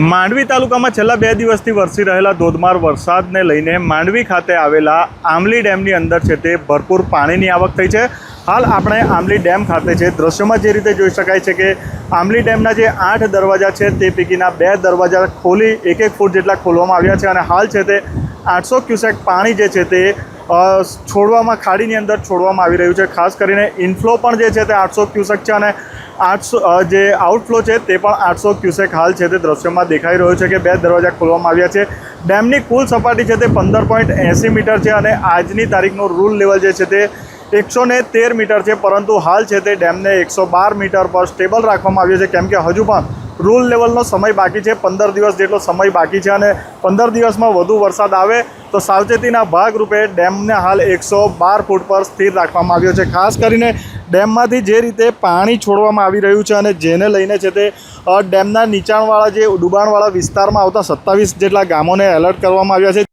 માંડવી તાલુકામાં છેલ્લા 2 દિવસથી વરસી રહેલા ધોધમાર વરસાદને લઈને માંડવી ખાતે આવેલા આંબલી ડેમની અંદર છે તે ભરપૂર પાણીની આવક થઈ છે। હાલ આપણે આંબલી ડેમ ખાતે છે। દ્રશ્યોમાં જે રીતે જોઈ શકાય છે કે આંબલી ડેમના જે 8 દરવાજા છે તે પૈકીના 2 દરવાજા ખોલી 1-1 ફૂટ જેટલા ખોલવામાં આવ્યા છે અને હાલ છે તે 800 ક્યુસેક પાણી જે છે તે છોડવામાં ખાડીની અંદર છોડવામાં આવી રહ્યું છે। ખાસ કરીને ઇનફ્લો પણ જે છે તે 800 ક્યુસેક છે અને 800 જે આઉટફ્લો છે તે પણ 800 ક્યુસેક હાલ છે તે દ્રશ્યોમાં દેખાઈ રહ્યો છે કે 2 દરવાજા ખોલવામાં આવ્યા છે। ડેમની કુલ સપાટી છે તે 15.80 મીટર છે અને આજની તારીખનો રૂલ લેવલ જે છે તે 113 મીટર છે, પરંતુ હાલ છે તે ડેમને 112 મીટર પર સ્ટેબલ રાખવામાં આવ્યો છે, કેમ કે હજુ પણ રૂલ લેવલનો સમય બાકી છે। 15 દિવસ જેટલો સમય બાકી છે અને 15 દિવસમાં વધુ વરસાદ આવે તો સાવચેતીના ભાગરૂપે ડેમને હાલ 112 ફૂટ પર સ્થિર રાખવામાં આવ્યો છે। ખાસ કરીને ડેમમાંથી જે રીતે પાણી છોડવામાં આવી રહ્યું છે અને જેને લઈને છે તે ડેમના નીચાણવાળા જે ડુબાણવાળા વિસ્તારમાં આવતા 27 જેટલા ગામોને એલર્ટ કરવામાં આવ્યા છે।